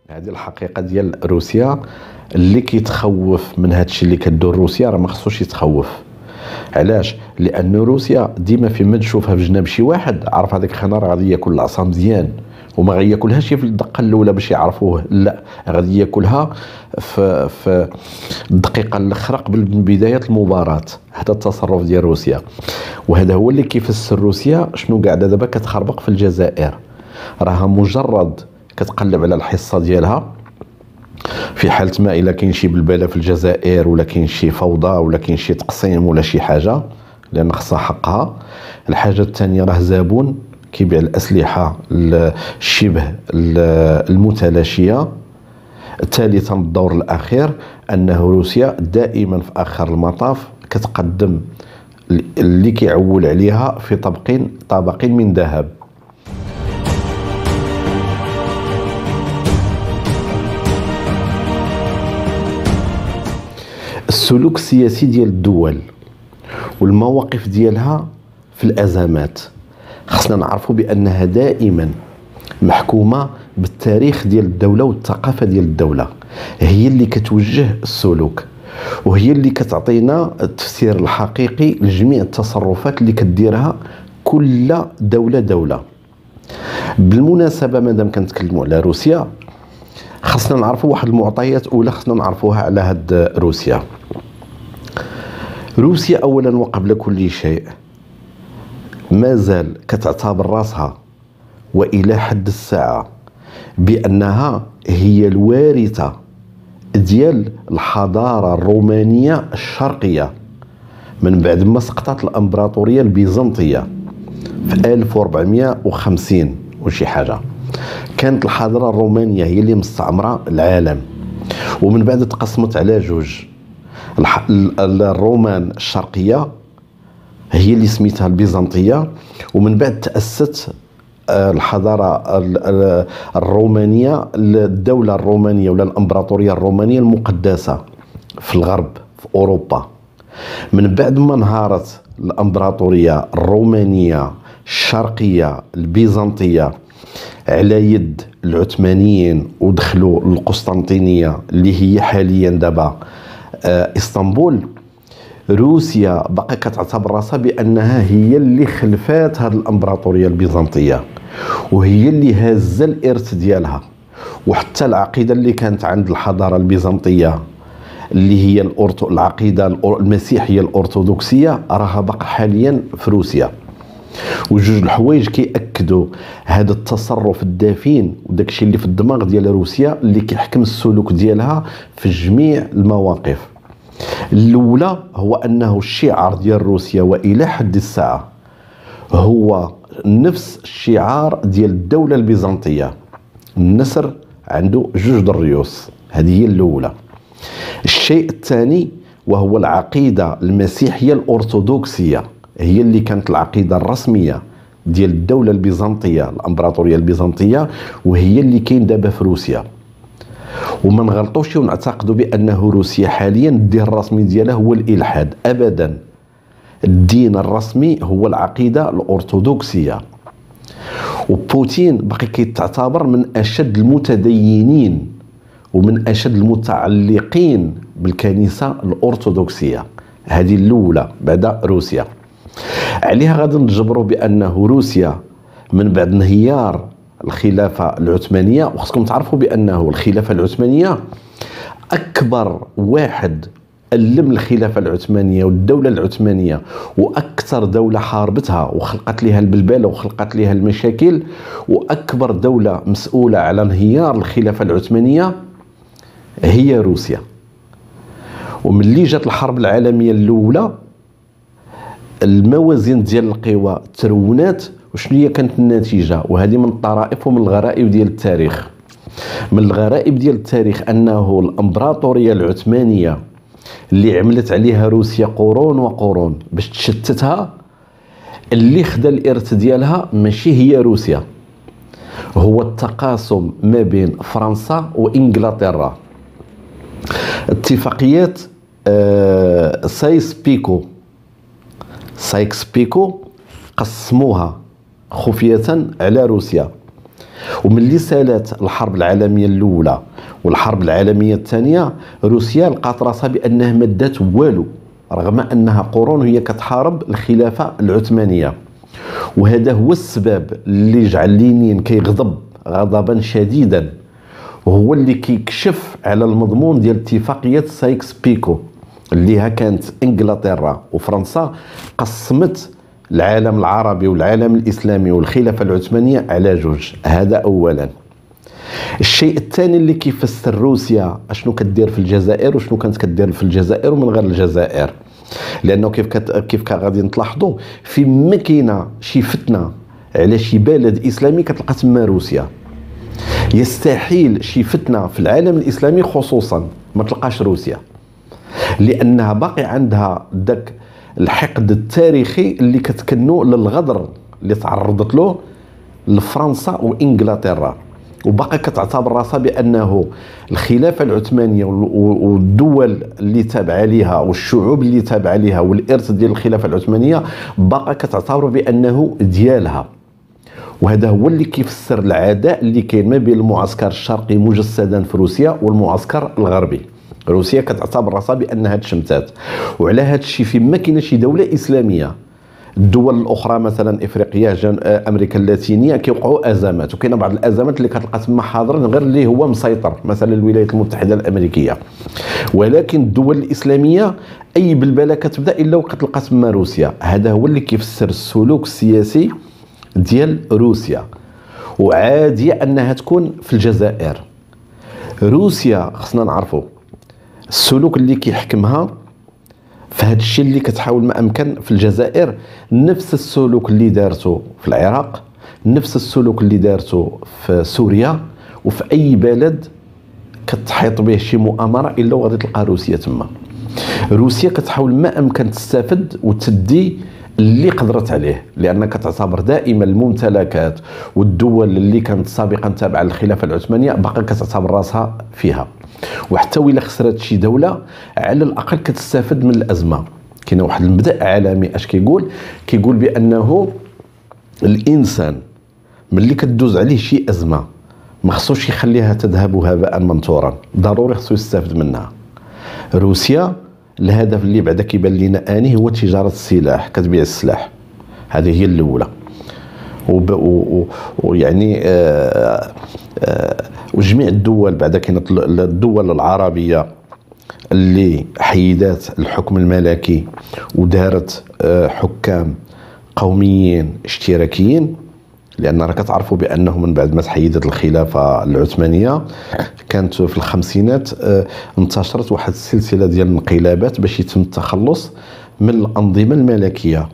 هذه الحقيقه ديال روسيا. اللي كيتخوف من هذا الشيء اللي كدور روسيا راه ما خصوش يتخوف. علاش؟ لان روسيا ديما فيما تشوفها في جناب شي واحد عرف هذاك الخنا راه غادي ياكل العصا مزيان، وما غياكلهاش في الدقه الاولى باش يعرفوه، لا غادي ياكلها في الدقيقه الاخرى قبل من بدايه المباراه. هذا التصرف ديال روسيا، وهذا هو اللي كيفسر روسيا شنو قاعده دابا كتخربق في الجزائر. راها مجرد كتقلب على الحصه ديالها في حالة ما إلا كاين شي بلبلة في الجزائر ولا كاين شي فوضى ولا كاين شي تقسيم ولا شي حاجة، لأن خصها حقها. الحاجة الثانية راه زابون كيبيع الأسلحة الشبه المتلاشية. ثالثا الدور الأخير أنه روسيا دائما في آخر المطاف كتقدم اللي كيعول عليها في طبقين من ذهب. السلوك السياسي ديال الدول والمواقف ديالها في الأزمات خصنا نعرفوا بأنها دائما محكومة بالتاريخ ديال الدولة والثقافة ديال الدولة، هي اللي كتوجه السلوك وهي اللي كتعطينا التفسير الحقيقي لجميع التصرفات اللي كديرها كل دولة. بالمناسبة مادام كنتكلموا على روسيا خصنا نعرفوا واحد المعطيات أولى خصنا نعرفوها على هاد روسيا أولا وقبل كل شيء مازال كتعتبر راسها وإلى حد الساعة بأنها هي الوارثة ديال الحضارة الرومانية الشرقية من بعد ما سقطت الإمبراطورية البيزنطية في 1450 وشي حاجة. كانت الحضارة الرومانية هي اللي مستعمرة العالم، ومن بعد تقسمت على جوج. الرومان الشرقية هي اللي سميتها البيزنطية، ومن بعد تأسست الحضارة الرومانية، الدولة الرومانية ولا الإمبراطورية الرومانية المقدسة في الغرب في أوروبا. من بعد ما انهارت الإمبراطورية الرومانية الشرقية البيزنطية على يد العثمانيين ودخلوا القسطنطينية اللي هي حاليا دابا اسطنبول، روسيا بقى كتعتبر راسها بانها هي اللي خلفات هذه الامبراطوريه البيزنطيه، وهي اللي هازه الارث ديالها. وحتى العقيده اللي كانت عند الحضاره البيزنطيه اللي هي العقيده المسيحيه الارثوذكسيه راها بقى حاليا في روسيا. وجوج الحوايج كيأكدوا هذا التصرف الدفين وداك الشيء اللي في الدماغ ديال روسيا اللي كيحكم السلوك ديالها في جميع المواقف. الاولى هو انه الشعار ديال روسيا والى حد الساعه هو نفس الشعار ديال الدوله البيزنطيه. النسر عنده جوج ضريوس، هذه هي الاولى. الشيء الثاني وهو العقيده المسيحيه الارثوذكسيه، هي اللي كانت العقيده الرسميه ديال الدوله البيزنطيه الامبراطوريه البيزنطيه، وهي اللي كاين دابا في روسيا. وما نغلطوش ونعتقدوا بانه روسيا حاليا الدين الرسمي ديالها هو الالحاد، ابدا. الدين الرسمي هو العقيده الارثوذكسيه، وبوتين باقي كيتعتبر من اشد المتدينين ومن اشد المتعلقين بالكنيسه الارثوذكسيه. هذه الاولى بعد روسيا. عليها غادي نجبروا بانه روسيا من بعد انهيار الخلافه العثمانيه، وخصكم تعرفوا بانه الخلافه العثمانيه اكبر واحد ألم الخلافه العثمانيه والدوله العثمانيه، واكثر دوله حاربتها وخلقت لها البلبله وخلقت لها المشاكل، واكبر دوله مسؤوله على انهيار الخلافه العثمانيه هي روسيا. وملي جات الحرب العالميه الاولى الموازين ديال القوى ترونات، وشنو هي كانت النتيجه؟ وهذه من الطرائف ومن الغرائب ديال التاريخ. من الغرائب ديال التاريخ انه الامبراطوريه العثمانيه اللي عملت عليها روسيا قرون وقرون باش تشتتها، اللي خدا الارث ديالها ماشي هي روسيا، هو التقاسم ما بين فرنسا وانجلترا. اتفاقيات سايكس بيكو قسموها خفية على روسيا. وملي سالات الحرب العالميه الاولى والحرب العالميه الثانيه، روسيا لقات راسها بانها ما دات والو، رغم انها قرون هي كتحارب الخلافه العثمانيه. وهذا هو السبب اللي جعل لينين كيغضب غضبا شديدا، وهو اللي كيكشف على المضمون ديال اتفاقيه سايكس بيكو، اللي كانت انجلترا وفرنسا قسمت العالم العربي والعالم الاسلامي والخلافه العثمانيه على جوج. هذا اولا. الشيء الثاني اللي كيفسر روسيا اشنو كدير في الجزائر وشنو كانت كدير في الجزائر ومن غير الجزائر، لانه كيف غادي نتلاحظوا في ما كاينه شي فتنه على شي بلد اسلامي كتلقى تما روسيا. يستحيل شي فتنه في العالم الاسلامي خصوصا ما تلقاش روسيا، لانها باقي عندها داك الحقد التاريخي اللي كتكنو للغدر اللي تعرضت له لفرنسا وانجلترا، وباقي كتعتبر راسها بانه الخلافه العثمانيه والدول اللي تابعه ليها والشعوب اللي تابعه ليها والارث ديال الخلافه العثمانيه باقي كتعتبر بانه ديالها. وهذا هو اللي كيفسر العداء اللي كاين ما بين المعسكر الشرقي مجسدا في روسيا والمعسكر الغربي. روسيا كتعتبر راسها بانها تشمتات، وعلى هذا الشيء فيما كاينه شي دوله اسلاميه، الدول الاخرى مثلا افريقيا امريكا اللاتينيه كيوقعوا ازمات، وكاينه بعض الازمات اللي كتلقى تما حاضرين غير اللي هو مسيطر، مثلا الولايات المتحده الامريكيه. ولكن الدول الاسلاميه اي بلبله كتبدا الا وكتلقى تما روسيا. هذا هو اللي كيفسر السلوك السياسي ديال روسيا، وعادي انها تكون في الجزائر. روسيا خصنا نعرفوا السلوك اللي كيحكمها في هذا الشيء اللي كتحاول ما امكن في الجزائر، نفس السلوك اللي دارته في العراق، نفس السلوك اللي دارته في سوريا، وفي اي بلد كتحيط به شي مؤامره الا وغادي تلقى روسيا تما. روسيا كتحاول ما امكن تستافد وتدي اللي قدرت عليه، لأنها كتعتبر دائما الممتلكات والدول اللي كانت سابقا تابعة للخلافة العثمانية باقي كتعتبر راسها فيها. وحتى وإلا خسرت شي دولة على الأقل كتستافد من الأزمة. كاين واحد المبدأ عالمي اش كيقول بأنه الإنسان ملي كتدوز عليه شي أزمة ما خصوش يخليها تذهب هباء منثورا، ضروري خصو يستافد منها. روسيا الهدف اللي بعدا كيبان لينا اني هو تجاره السلاح، كتبيع السلاح، هذه هي الاولى. ويعني وجميع الدول بعدا كاينه الدول العربيه اللي حيدات الحكم الملكي ودارت حكام قوميين اشتراكيين، لان راه كتعرفوا بانه من بعد ما تحيدت الخلافه العثمانيه كانت في الخمسينات انتشرت واحد السلسله ديال الانقلابات باش يتم التخلص من الانظمه الملكيه،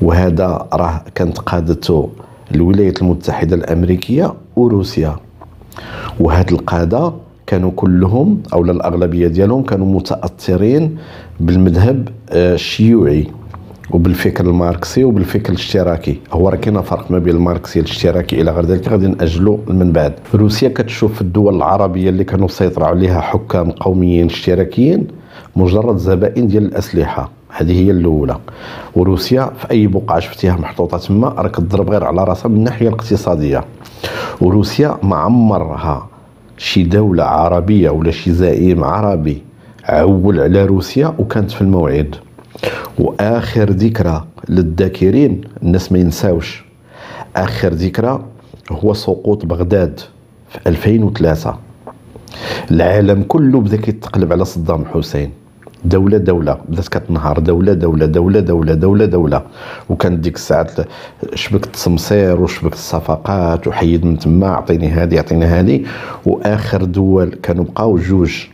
وهذا راه كانت قادته الولايات المتحده الامريكيه وروسيا. وهاد القاده كانوا كلهم او الاغلبيه ديالهم كانوا متاثرين بالمذهب الشيوعي وبالفكر الماركسي وبالفكر الاشتراكي. هو راه كاين فرق ما بين الماركسي والاشتراكي الى غير ذلك غادي ناجلوا من بعد. روسيا كتشوف في الدول العربيه اللي كانوا سيطروا عليها حكام قوميين اشتراكيين مجرد زبائن ديال الاسلحه، هذه هي الاولى. وروسيا في اي بقعه شفتيها محطوطه تما راه كتضرب غير على راسها من الناحيه الاقتصاديه. وروسيا ما عمرها شي دوله عربيه ولا شي زعيم عربي عول على روسيا وكانت في الموعد. واخر ذكرى للذاكرين الناس ما ينساوش، اخر ذكرى هو سقوط بغداد في 2003. العالم كله بدا كيتقلب على صدام حسين، دولة بدات كتنهار، دولة، وكانت ديك الساعات شبكة التمصير وشبكة الصفقات وحيد من تما عطيني هذه عطيني هذه. واخر دول كانوا بقاو جوج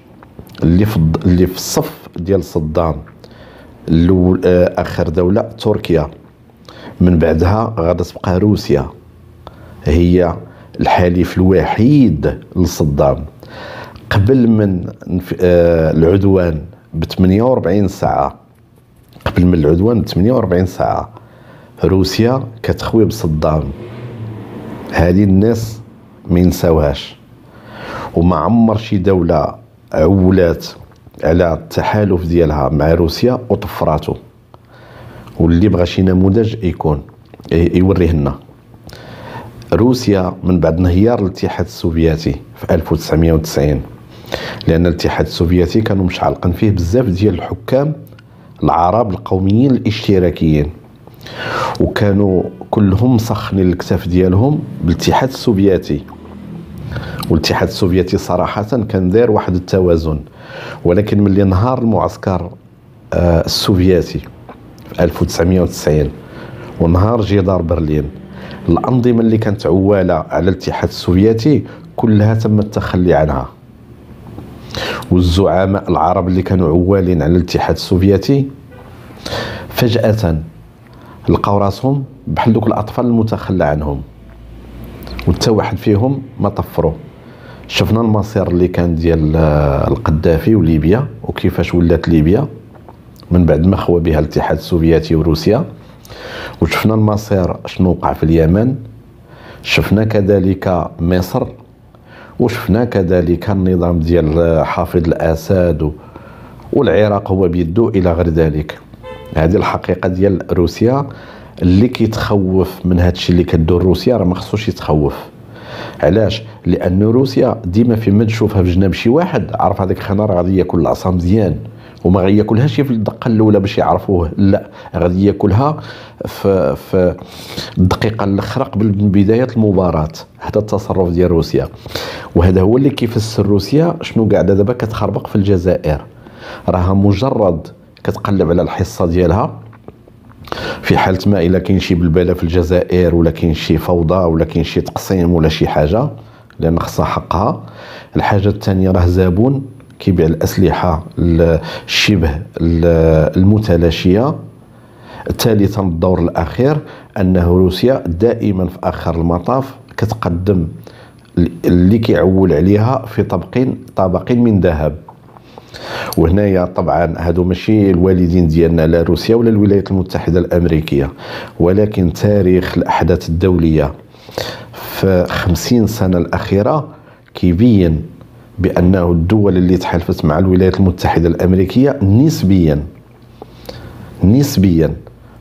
اللي في الصف ديال صدام. اخر دولة تركيا، من بعدها غادا تبقى روسيا هي الحليف الوحيد لصدام. قبل من العدوان ب 48 ساعة، قبل من العدوان ب 48 ساعة روسيا كتخوي بصدام. هذه الناس ما ينساوهاش. وما عمر شي دولة عولات على التحالف ديالها مع روسيا وطفراته. واللي بغى شي نموذج يكون يوريه لنا. روسيا من بعد انهيار الاتحاد السوفيتي في 1990، لان الاتحاد السوفيتي كانوا مشعلقين فيه بزاف ديال الحكام العرب القوميين الاشتراكيين، وكانوا كلهم مسخنين الكتاف ديالهم بالاتحاد السوفيتي. والاتحاد السوفيتي صراحة كان داير واحد التوازن، ولكن ملي انهار المعسكر السوفيتي في 1990 ونهار جدار برلين، الأنظمة اللي كانت عوالة على الاتحاد السوفيتي كلها تم التخلي عنها، والزعماء العرب اللي كانوا عوالين على الاتحاد السوفيتي فجأة لقاو راسهم بحال دوك الأطفال المتخلى عنهم، وتا واحد فيهم ما طفروا. شفنا المصير اللي كان ديال القذافي وليبيا، وكيفاش ولات ليبيا من بعد ما خوا بها الاتحاد السوفيتي وروسيا، وشفنا المصير شنو وقع في اليمن، شفنا كذلك مصر، وشفنا كذلك النظام ديال حافظ الأسد والعراق هو بيدو إلى غير ذلك. هذه الحقيقة ديال روسيا. اللي كيتخوف من هادشي اللي كدور روسيا راه ما خصوش يتخوف. علاش؟ لأن روسيا ديما فيما تشوفها في جناب شي واحد عرف هذاك الخنار غادي ياكل العصا مزيان، وما غياكلهاش في الدقه الاولى باش يعرفوه، لا، غادي ياكلها في الدقيقه الاخرى قبل بدايه المباراه. هذا التصرف ديال روسيا، وهذا هو اللي كيفسر روسيا شنو قاعده دابا كتخربق في الجزائر. راها مجرد كتقلب على الحصه ديالها في حالة ما إلا كاين شي بلبله في الجزائر، ولا كاين شي فوضى، ولا كاين شي تقسيم، ولا شي حاجه، لان خصها حقها. الحاجه الثانيه راه زابون كيبيع الاسلحه الشبه المتلاشيه. ثالثا الدور الاخير انه روسيا دائما في اخر المطاف كتقدم اللي كيعول عليها في طبقين من ذهب. وهنايا طبعا هادو ماشي الوالدين ديالنا لا روسيا ولا الولايات المتحدة الأمريكية، ولكن تاريخ الأحداث الدولية في 50 سنة الأخيرة كيبين بأنه الدول اللي تحالفت مع الولايات المتحدة الأمريكية نسبيا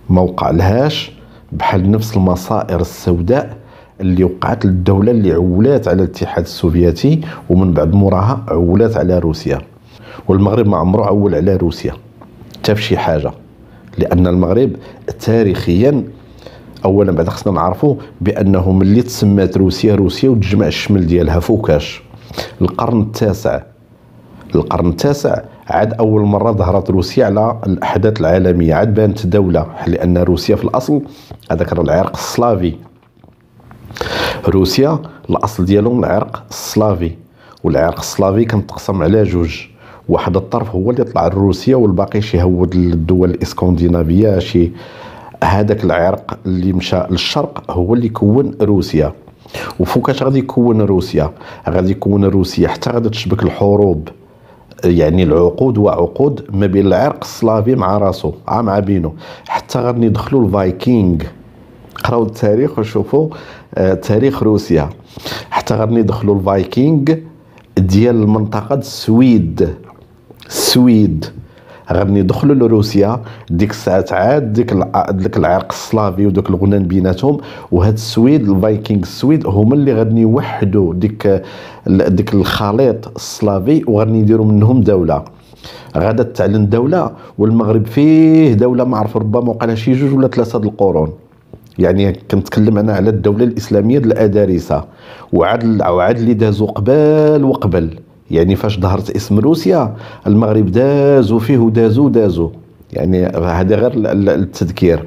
ما وقع لهاش بحال نفس المصائر السوداء اللي وقعت للدولة اللي عولات على الاتحاد السوفيتي ومن بعد موراها عولات على روسيا. والمغرب ما عمره عول على روسيا حتى في شي حاجه، لان المغرب تاريخيا اولا بعد خصنا نعرفوا بانه ملي تسمات روسيا وتجمع الشمل ديالها فوكاش القرن التاسع عاد اول مره ظهرت روسيا على الاحداث العالميه، عاد بانت دوله، لان روسيا في الاصل هذاك العرق السلافي. روسيا الاصل ديالهم العرق السلافي، والعرق السلافي كنتقسم على جوج، واحد الطرف هو اللي طلع لروسيا والباقي شي هود الدول الاسكندنافيه شي. هذاك العرق اللي مشى للشرق هو اللي كون روسيا. وفوكاش غادي يكون روسيا حتى غادي تشبك الحروب، يعني العقود وعقود ما بين العرق السلافي مع راسو مع بينو، حتى غادي يدخلوا الفايكينغ. قراو التاريخ وشوفوا تاريخ روسيا، حتى غادي يدخلوا الفايكينغ ديال المنطقه السويد غادي يدخلوا لروسيا. ديك الساعات عاد ديك العرق السلافي ودوك الغنان بيناتهم، وهاد السويد الفايكينغ السويد هما اللي غادي يوحدوا ديك الخليط السلافي، وغادي يديروا منهم دوله. غادا تعلن دوله، والمغرب فيه دوله ما عرف ربما وقع لها شي 2 ولا 3 القرون. يعني كنتكلم انا على الدوله الاسلاميه ديال الادارسه، وعاد اللي دازوا قبل وقبل. يعني فاش ظهرت اسم روسيا المغرب دازوا فيه ودازوا، يعني هذا غير التذكير.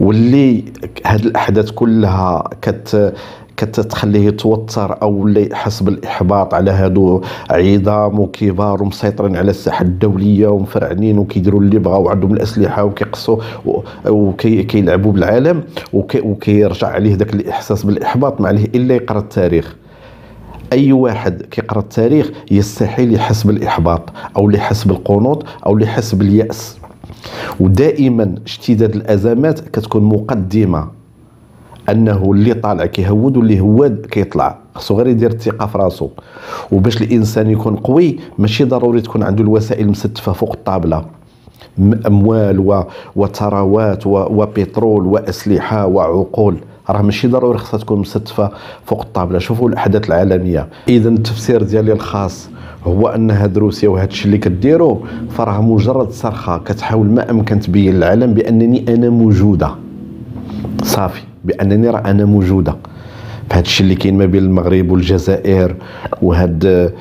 واللي هاد الاحداث كلها كتخليه يتوتر او اللي يحس بالاحباط على هادو عظام وكبار ومسيطرين على الساحه الدوليه ومفرعنين وكيديروا اللي بغاو وعندهم الاسلحه وكيقصوا وكيلعبوا بالعالم، وكيرجع عليه داك الاحساس بالاحباط ما عليه الا يقرا التاريخ. اي واحد كيقرا التاريخ يستحيل يحس بالاحباط او اللي يحس بالقنوط او اللي يحس بالياس. ودائما اشتداد الازمات كتكون مقدمه انه اللي طالع كيهود واللي هواد كيطلع. خصو غير يدير الثقه في راسو. وباش الانسان يكون قوي ماشي ضروري تكون عنده الوسائل مستفه فوق الطابله، اموال وثروات وبترول واسلحه وعقول، راه ماشي ضروري خصها تكون مستفة فوق الطابله. شوفوا الاحداث العالميه. اذا التفسير ديالي الخاص هو ان هاد روسيا وهاد الشيء اللي كديروا فراه مجرد صرخه كتحاول ما امكن تبين للعالم بانني انا موجوده، صافي، بانني راه انا موجوده. بهذا الشيء اللي كاين ما بين المغرب والجزائر وهاد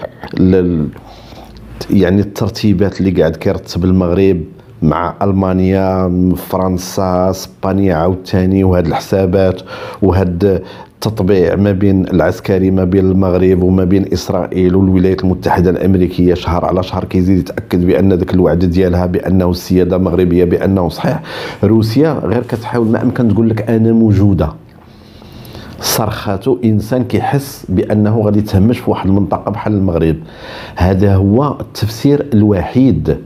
يعني الترتيبات اللي قاعد كيرتب المغرب مع المانيا، فرنسا، اسبانيا عاوتاني، وهاد الحسابات وهاد التطبيع ما بين العسكري ما بين المغرب وما بين اسرائيل والولايات المتحده الامريكيه شهر على شهر كيزيد يتاكد بان ذاك الوعد ديالها بانه السياده المغربيه بانه صحيح. روسيا غير كتحاول ما امكن تقول لك انا موجوده. صرخاته انسان كيحس بانه غادي يتهمش في واحد المنطقه بحال المغرب. هذا هو التفسير الوحيد.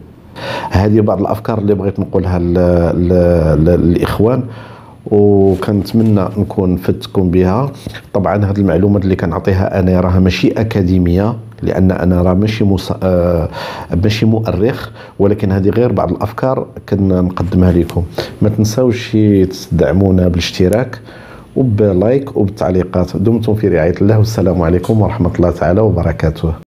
هذه بعض الافكار اللي بغيت نقولها للاخوان، وكنتمنى نكون فدتكم بها. طبعا هذه المعلومات اللي كنعطيها انا راها ماشي اكاديميه، لان انا راه ماشي مؤرخ، ولكن هذه غير بعض الافكار كنا نقدمها لكم. ما تنساوش تدعمونا بالاشتراك وبلايك وبالتعليقات. دمتم في رعايه الله، والسلام عليكم ورحمه الله تعالى وبركاته.